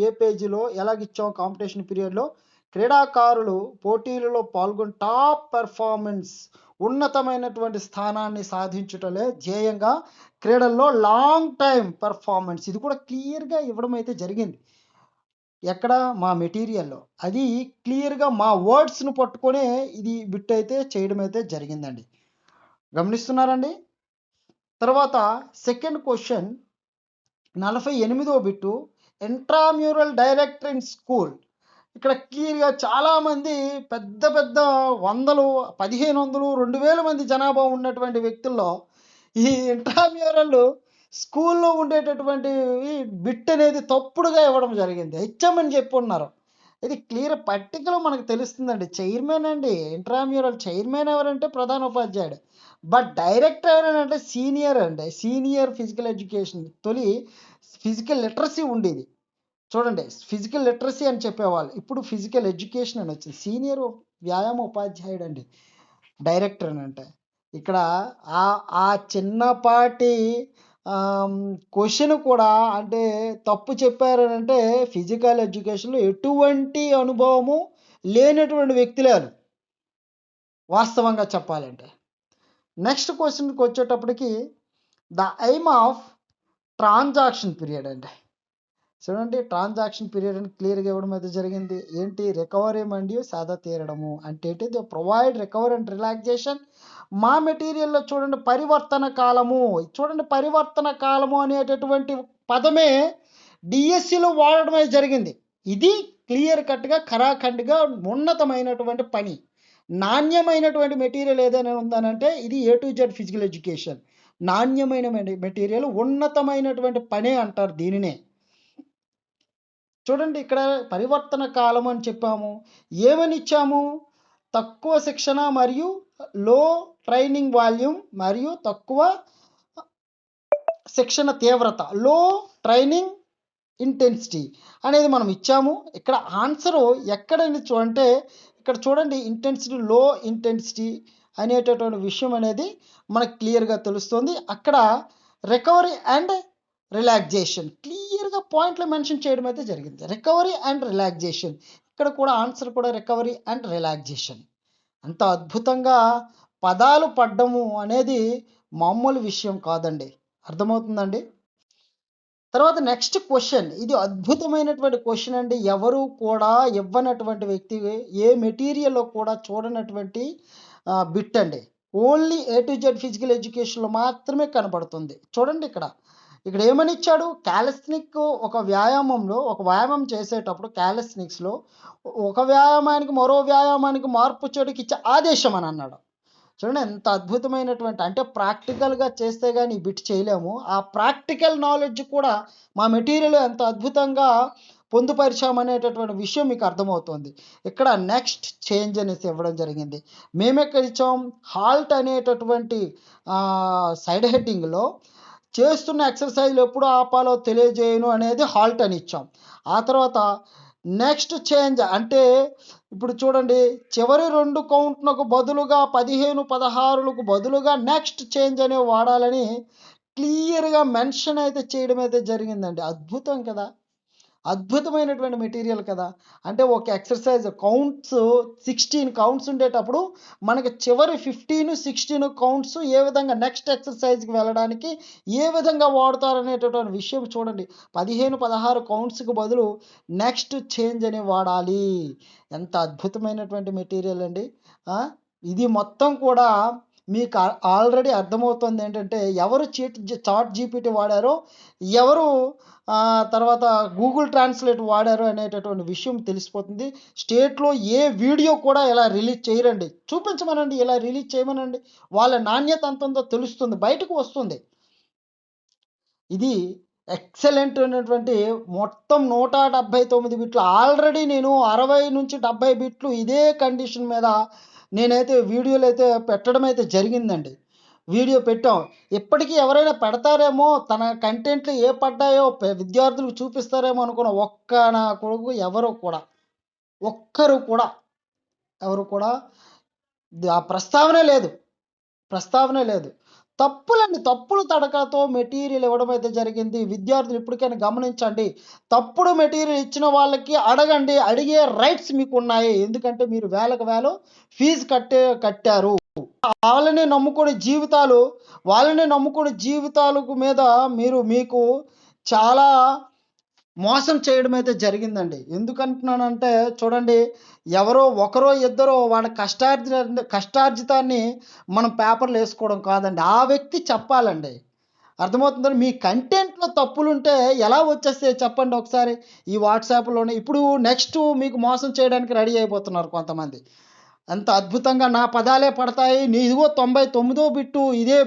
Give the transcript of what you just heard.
ఏ పేజీలో ఎలాగిచ్చాం కాంపిటీషన్ పీరియడ్లో క్రీడాకారులు పోటీలలో పాల్గొని టాప్ పెర్ఫార్మెన్స్ ఉన్నతమైనటువంటి స్థానాన్ని సాధించుటలే ధ్యేయంగా క్రీడల్లో లాంగ్ టైం పెర్ఫార్మెన్స్ ఇది కూడా క్లియర్గా ఇవ్వడం అయితే జరిగింది. ఎక్కడ మా మెటీరియల్లో అది క్లియర్గా మా వర్డ్స్ను పట్టుకొని ఇది బిట్ అయితే చేయడం అయితే జరిగిందండి. గమనిస్తున్నారండి. తర్వాత సెకండ్ క్వశ్చన్ 48వ bit intramural director in school. ఇక్కడ క్లియర్గా చాలామంది పెద్ద పెద్ద వందలు 1500 2000 మంది జనాభా ఉన్నటువంటి వ్యక్తుల్లో ఈ ఇంట్రామ్యూరల్ స్కూల్లో ఉండేటటువంటి బిట్ అనేది తప్పుడుగా ఇవ్వడం జరిగింది. ఇచ్చామని చెప్పి ఉన్నారు. ఇది క్లియర్ పట్టికలో మనకు తెలుస్తుందండి. చైర్మన్ అండి, ఇంట్రామ్యూరల్ చైర్మన్ ఎవరంటే ప్రధాన ఉపాధ్యాయుడు. బట్ డైరెక్టర్ ఎవరంటే సీనియర్ అండి, సీనియర్ ఫిజికల్ ఎడ్యుకేషన్. తొలి ఫిజికల్ లిటరసీ ఉండేది చూడండి, ఫిజికల్ లిటరసీ అని చెప్పేవాళ్ళు, ఇప్పుడు ఫిజికల్ ఎడ్యుకేషన్ అని వచ్చింది. సీనియర్ వ్యాయామ ఉపాధ్యాయుడు అండి డైరెక్టర్ అని అంటే. ఇక్కడ ఆ చిన్నపాటి క్వశ్చన్ కూడా అంటే తప్పు చెప్పారని అంటే ఫిజికల్ ఎడ్యుకేషన్లో ఎటువంటి అనుభవము లేనటువంటి వ్యక్తులే వాస్తవంగా చెప్పాలంటే. నెక్స్ట్ క్వశ్చన్కి వచ్చేటప్పటికి the aim of transaction period అండి. చూడండి, ట్రాన్సాక్షన్ పీరియడ్ అని క్లియర్గా ఇవ్వడం అయితే జరిగింది. ఏంటి? రికవరీ మరియు సాదా తీరడము అంటే ఏంటి? Provide recovery and relaxation. మా మెటీరియల్లో చూడండి పరివర్తన కాలము. చూడండి, పరివర్తన కాలము అనేటటువంటి పదమే డిఎస్సిలో వాడడం అయితే జరిగింది. ఇది క్లియర్ కట్గా ఖరాఖండిగా ఉన్నతమైనటువంటి పని. నాణ్యమైనటువంటి మెటీరియల్ ఏదైనా ఉందనంటే ఇది A to Z physical education. నాణ్యమైన మెటీరియల్ ఉన్నతమైనటువంటి పనే అంటారు దీనినే. చూడండి, ఇక్కడ పరివర్తన కాలం అని చెప్పాము. ఏమని ఇచ్చాము? తక్కువ శిక్షణ మరియు లో ట్రైనింగ్ వాల్యూమ్ మరియు తక్కువ శిక్షణ తీవ్రత, లో ట్రైనింగ్ ఇంటెన్సిటీ అనేది మనం ఇచ్చాము. ఇక్కడ ఆన్సరు ఎక్కడ అంటే ఇక్కడ చూడండి, ఇంటెన్సిటీ, లో ఇంటెన్సిటీ అనేటటువంటి విషయం అనేది మనకు క్లియర్గా తెలుస్తుంది. అక్కడ రికవరీ అండ్ రిలాక్సేషన్ క్లియర్గా పాయింట్లో మెన్షన్ చేయడం అయితే జరిగింది. రికవరీ అండ్ రిలాక్సేషన్, ఇక్కడ కూడా ఆన్సర్ కూడా రికవరీ అండ్ రిలాక్సేషన్. అంత అద్భుతంగా పదాలు పడ్డము అనేది మామూలు విషయం కాదండి. అర్థమవుతుందండి. తర్వాత నెక్స్ట్ క్వశ్చన్, ఇది అద్భుతమైనటువంటి క్వశ్చన్ అండి. ఎవరు కూడా ఇవ్వనటువంటి వ్యక్తి ఏ మెటీరియల్లో కూడా చూడనటువంటి బిట్ అండి. Only A to Z physical ఎడ్యుకేషన్లో మాత్రమే కనబడుతుంది. చూడండి, ఇక్కడ ఏమని ఇచ్చాడు? క్యాలిస్థెనిక్ ఒక వ్యాయామం చేసేటప్పుడు క్యాలిస్థెనిక్స్లో ఒక వ్యాయామానికి మరో వ్యాయామానికి మార్పు చేయడానికి ఇచ్చే ఆదేశం అని అన్నాడు. చూడండి, ఎంత అద్భుతమైనటువంటి, అంటే ప్రాక్టికల్గా చేస్తే కానీ బిట్ చేయలేము. ఆ ప్రాక్టికల్ నాలెడ్జ్ కూడా మా మెటీరియల్ ఎంత అద్భుతంగా పొందుపరిచామనేటటువంటి విషయం మీకు అర్థమవుతుంది. ఇక్కడ నెక్స్ట్ చేంజ్ అనేసి ఇవ్వడం జరిగింది. మేము ఎక్కడ ఇచ్చాం? హాల్ట్ అనేటటువంటి సైడ్ హెడ్డింగ్లో చేస్తున్న ఎక్సర్సైజ్లు ఎప్పుడు ఆపాలో తెలియజేయను అనేది హాల్ట్ అని ఇచ్చాం. ఆ తర్వాత నెక్స్ట్ చేంజ్ అంటే ఇప్పుడు చూడండి, చివరి 2 కౌంట్లకు బదులుగా 15, 16లకు బదులుగా నెక్స్ట్ చేంజ్ అనేవి వాడాలని క్లియర్గా మెన్షన్ అయితే చేయడం అయితే జరిగిందండి. అద్భుతం కదా, అద్భుతమైనటువంటి మెటీరియల్ కదా. అంటే ఒక ఎక్సర్సైజ్ కౌంట్స్ 16 కౌంట్స్ ఉండేటప్పుడు మనకి చివరి 15, 16 కౌంట్స్ ఏ విధంగా నెక్స్ట్ ఎక్సర్సైజ్కి వెళ్ళడానికి ఏ విధంగా వాడుతారనేటటువంటి విషయం చూడండి. 15, 16 కౌంట్స్కి బదులు నెక్స్ట్ చేంజ్ అని వాడాలి. ఎంత అద్భుతమైనటువంటి మెటీరియల్ అండి. ఇది మొత్తం కూడా మీకు ఆల్రెడీ అర్థమవుతుంది ఏంటంటే ఎవరు చాట్ జీపీటీ వాడారో, ఎవరు తర్వాత గూగుల్ ట్రాన్స్లేట్ వాడారు అనేటటువంటి విషయం తెలిసిపోతుంది. స్టేట్లో ఏ వీడియో కూడా ఇలా రిలీజ్ చేయరండి. చూపించమనండి, ఇలా రిలీజ్ చేయమనండి, వాళ్ళ నాణ్యత ఎంత ఉందో తెలుస్తుంది, బయటకు వస్తుంది. ఇది ఎక్సలెంట్ అయినటువంటి మొత్తం 179 బిట్లు. ఆల్రెడీ నేను 60 నుంచి 70 బిట్లు ఇదే కండిషన్ మీద నేనైతే వీడియోలు అయితే పెట్టడం అయితే జరిగిందండి. వీడియో పెట్టాం. ఇప్పటికీ ఎవరైనా పెడతారేమో, తన కంటెంట్లు ఏ పడ్డాయో విద్యార్థులకు చూపిస్తారేమో అనుకున్న నా కొడుకు ఒక్కరు కూడా ఎవరు కూడా ఆ ప్రస్తావనే లేదు. తప్పులండి. తప్పులు తడకతో మెటీరియల్ ఇవ్వడం అయితే జరిగింది. విద్యార్థులు ఇప్పటికైనా గమనించండి. తప్పుడు మెటీరియల్ ఇచ్చిన వాళ్ళకి అడగండి. అడిగే రైట్స్ మీకున్నాయి. ఎందుకంటే మీరు వేలకు వేలు ఫీజు కట్టారు. వాళ్ళనే నమ్ముకునే జీవితాలు వాళ్ళనే నమ్ముకునే జీవితాలకు మీద మీకు చాలా మోసం చేయడం అయితే జరిగిందండి. ఎందుకంటున్నానంటే చూడండి, ఎవరో ఒకరో ఇద్దరో వాళ్ళ కష్టార్జితాన్ని మనం పేపర్‌లో ఏసుకోవడం కాదండి. ఆ వ్యక్తి చెప్పాలండి. అర్థమవుతుందండి. మీ కంటెంట్‌లో తప్పులుంటే ఎలా వచ్చేస్తాయి చెప్పండి ఒకసారి? ఈ వాట్సాప్‌లోనే ఇప్పుడు నెక్స్ట్ మీకు మోసం చేయడానికి రెడీ అయిపోతున్నారు కొంతమంది. ఎంత అద్భుతంగా నా పదాలే పడతాయి. ఇదిగో 99 బిట్టు ఇదే